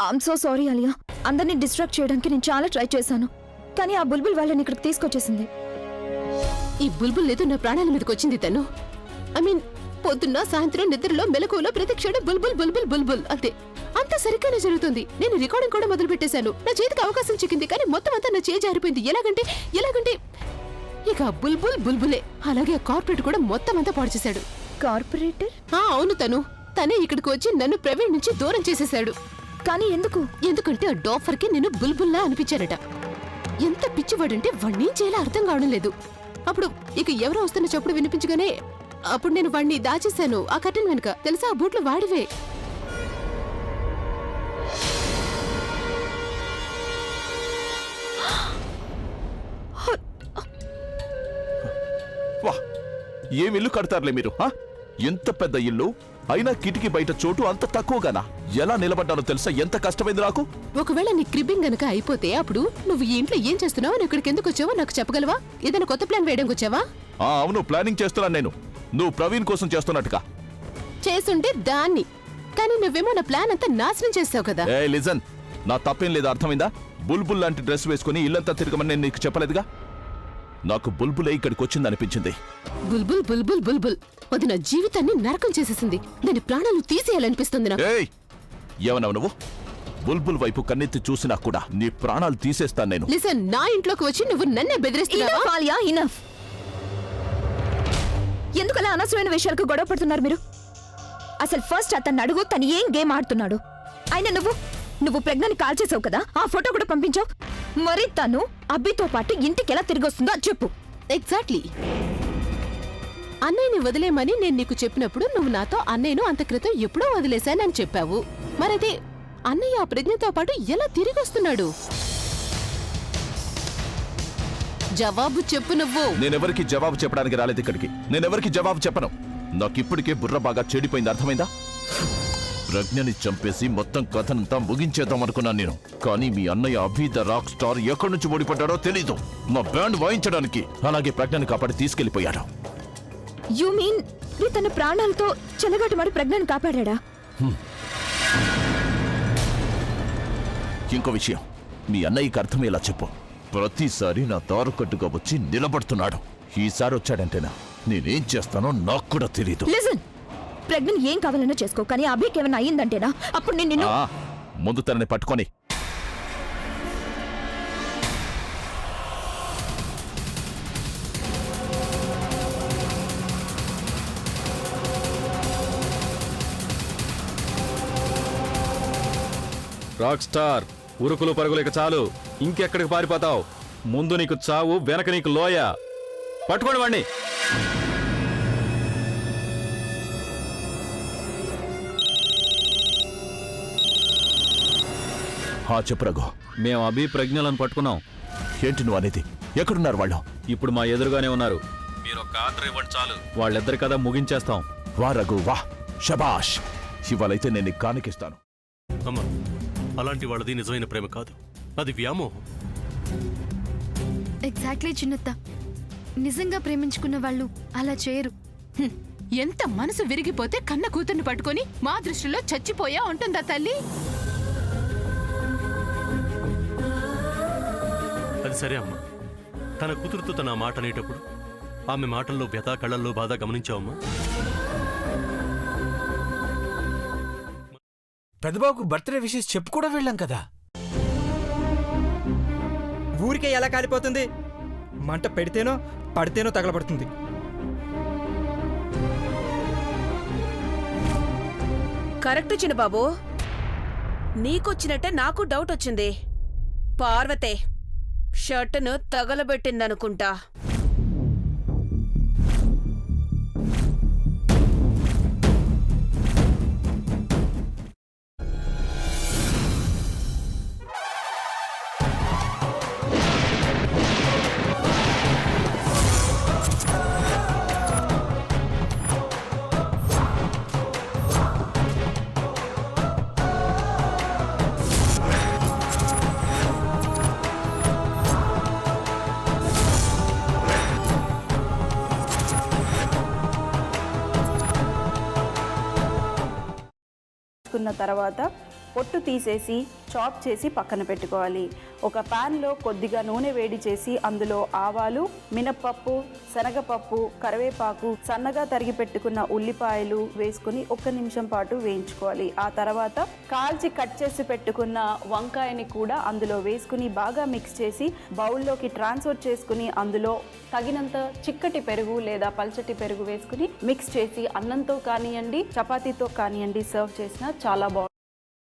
I'm so sorry Alia. అందరినీ distract చేయడానికి నేను చాలా ట్రై చేశాను, కానీ ఆ బుల్బుల్ వాళ్ళని ఇక్కడికి తీసుకొచ్చేసింది. ఈ బుల్బుల్ లేదు నా ప్రాణాల మీదకి వచ్చింది తను. ఐ మీన్ పొద్దున్న సాయంత్రం నిద్రలో మెలకువలో ప్రతి క్షణం బుల్బుల్ బుల్బుల్ బుల్బుల్ అంతే. అంతా సరిగ్గానే జరుగుతుంది. నేను రికార్డింగ్ కూడా మొదలు పెట్టేశాను. నా చేతికి అవకాశం చిక్కింది, కానీ మొత్తం అంతా నా చేయి జారిపోయింది. ఎలాగంటే ఇక బుల్బుల్ బుల్బులే. అలాగే కార్పొరేట్ కూడా మొత్తం అంతా పాడు చేశాడు. కార్పొరేటర్? అవును, తనే ఇక్కడికి వచ్చి నన్ను ప్రవీణ్ నుంచి దూరం చేసేశాడు. కానీ ఎందుకంటే ఆ డాఫర్ కి నేను బుల్బుల్లా అనిపించారట. ఎంత పిచ్చివాడంటే వాణ్ణి చేయాలో అర్థం కావడం లేదు. అప్పుడు ఇక ఎవరో వస్తున్న చప్పుడు వినిపించగానే అప్పుడు నేను వాణ్ణి దాచేశాను ఆ కర్టెన్ వెనుక. తెలుసా, ఆ బూట్లు వాడివే. ఏం ఇల్లు కడతారులే మీరు. ఎంత పెద్ద ఇల్లు అయినా కిటికీ బయట చోటు అంత తక్కువగానా? ఎలా నిలబడ్డానో తెలుసా? ఎంత కష్టమైంది నాకు. ఒకవేళ నీ క్రిబ్బింగ్ గనక అయిపోతే అప్పుడు నువ్వు ఈ ఇంట్లో ఏం చేస్తున్నావు, నువ్వు ఇక్కడికి ఎందుకు వచ్చావో నాకు చెప్పగలవా? ఏదైనా కొత్త ప్లాన్ వేయడానికి వచ్చావా? అవును, ప్లానింగ్ చేస్తున్నాను నేను. నువ్వు ప్రవీణ్ కోసం చేస్తున్నట్టుగా చేస్తుంటే దాన్ని, కానీ నువ్వేమో నా ప్లాన్ అంతా నాశనం చేస్తావు కదా. లిజన్, నా తప్పేం లేదు, అర్థమైందా? బుల్బుల్ లాంటి డ్రెస్ వేసుకుని ఇల్లంతా తిరగమని నేను నీకు చెప్పలేదుగా. నాకు బుల్బులే ఇక్కడికి వచ్చింది అనిపించింది. బుల్బుల్ బుల్బుల్ బుల్బుల్ అది నా జీవితాన్ని నరకం చేసేసింది. దాని ప్రాణాలు తీసేయాలనిపిస్తుంది నాకు. ఏమన్నావు నువ్వు? బుల్బుల్ వైపు కన్నెత్తి చూసినా కూడా నీ ప్రాణాలు తీసేస్తాను నేను. లిసన్, నా ఇంట్లోకి వచ్చి నువ్వు నన్నే బెదిరిస్తున్నావా? ఇనఫ్. ఎందుకలా అనవసరమైన విషయాలకు గొడవ పడుతున్నారు మీరు? అసలు ఫస్ట్ అతన్ని అడుగు, తను ఏం గేమ్ ఆడుతున్నాడు. అయినా నువ్వు ప్రెగ్నెంట్ కాల్ చేసావు కదా, ఆ ఫోటో కూడా పంపించావు. మరి తను అబ్బితో పాటు ఇంటికి ఎలా తిరిగి వస్తుందో చెప్పు. ఎగ్జాక్ట్లీ. అన్నయ్యని వదిలేమని నేను నీకు చెప్పినప్పుడు నువ్వు నాతో అన్నయ్యను అంత క్రితం ఎప్పుడో వదిలేశానని చెప్పావు. మరైతే అన్నయ్య ఆ ప్రజ్ఞతో పాటు ఎలా తిరిగి వస్తున్నాడు? జవాబు చెప్పు నువ్వు. నేనెవరికి జవాబు చెప్పడానికి రాలేదు ఇక్కడికి. నేనెవరికి జవాబు చెప్పను. నాకిప్పటికే బుర్ర బాగా చెడిపోయింది, అర్థమైందా? ప్రజ్ఞని చంపేసి మొత్తం కథనంతా ముగించేద్దాం అనుకున్నాను నేను. కానీ మీ అన్నయ్య అభి ద రాక్ స్టార్ ఎక్కడి నుంచి ఓడిపడ్డాడో తెలీదు. నా బ్యాండ్ వాయించడానికి. అలాగే ప్రజ్ఞని కాపాడి తీసుకెళ్లిపోయాడు. యు మీన్ తన ప్రాణాలతో చెలగాటమాడి ప్రజ్ఞని కాపాడా? ఇంకో విషయం, మీ అన్నయ్యకి అర్థమయ్యేలా చెప్పు. ప్రతిసారి నా దారుకట్టుగా వచ్చి నిలబడుతున్నాడు. ఈసారి వచ్చాడంటేనా నేనేం చేస్తానో నాకు కూడా తెలీదు. ప్రజ్ఞని ఏం కావాలన్నా చేసుకో, కానీ అభికి ఏమైనా అయ్యిందంటేనా అప్పుడు నేను ముందు తనని పట్టుకొని. రాక్ స్టార్, ఉరుకులు పరుగులు ఇక చాలు. ఇంకెక్కడికి పారిపోతావు? ముందు నీకు చావు, వెనక నీకు లోయ. పట్టుకోండి వాణ్ణి. చెప్పు రఘు. మేము అభి ప్రజ్ఞలను పట్టుకున్నాం. ఏంటి నువ్వు అనేది? ఎక్కడున్నారు వాళ్ళు? ఇప్పుడు మా ఎదురుగానే ఉన్నారు. మీరు ఒక ఆర్డర్ ఇవ్వండి చాలు, వాళ్ళిద్దరి కదా ముగించేస్తాం. వా రఘు, వా. శబాష్. ఇవాళైతే నేను కానికిస్తాను. అమ్మా, అలాంటి వాళ్ళది నిజమైన ప్రేమ కాదు, అది వ్యామోహం. ఎగ్జాక్ట్లీ చిన్నత్త. నిజంగా ప్రేమించుకున్న వాళ్ళు అలా చేయరు. ఎంత మనసు విరిగిపోతే కన్న కూతుర్ని పట్టుకొని మా దృష్టిలో చచ్చిపోయా ఉంటుందా తల్లి? అది సరే అమ్మా, తన కూతురుతో తన మాట అనేటప్పుడు ఆమె మాటల్లో వ్యథ, కళ్ళల్లో బాధ గమనించావమ్మా? పెద్దబాబుకు బర్త్డే విషెస్ చెప్పు కూడా వెళ్ళాం కదా. ఊరికే ఎలా కాలిపోతుంది? మంట పెడితేనో పడితేనో తగలబడుతుంది. కరెక్ట్ చిన్నబాబు, నీకొచ్చినట్టే నాకు డౌట్ వచ్చింది. పార్వతే షర్టును తగలబెట్టిందనుకుంటా. తర్వాత పొట్టు తీసేసి చాప్ చేసి పక్కన పెట్టుకోవాలి. ఒక ప్యాన్లో కొద్దిగా నూనె వేడి చేసి అందులో ఆవాలు, మినప్పప్పు, శనగపప్పు, కరివేపాకు, సన్నగా తరిగి పెట్టుకున్న ఉల్లిపాయలు వేసుకుని 1 నిమిషం పాటు వేయించుకోవాలి. ఆ తర్వాత కాల్చి కట్ చేసి పెట్టుకున్న వంకాయని కూడా అందులో వేసుకుని బాగా మిక్స్ చేసి బౌల్లోకి ట్రాన్స్ఫర్ చేసుకుని అందులో తగినంత చిక్కటి పెరుగు లేదా పల్చటి పెరుగు వేసుకుని మిక్స్ చేసి అన్నంతో కానివ్వండి, చపాతీతో కానివ్వండి సర్వ్ చేసినా చాలా బాగుంటుంది.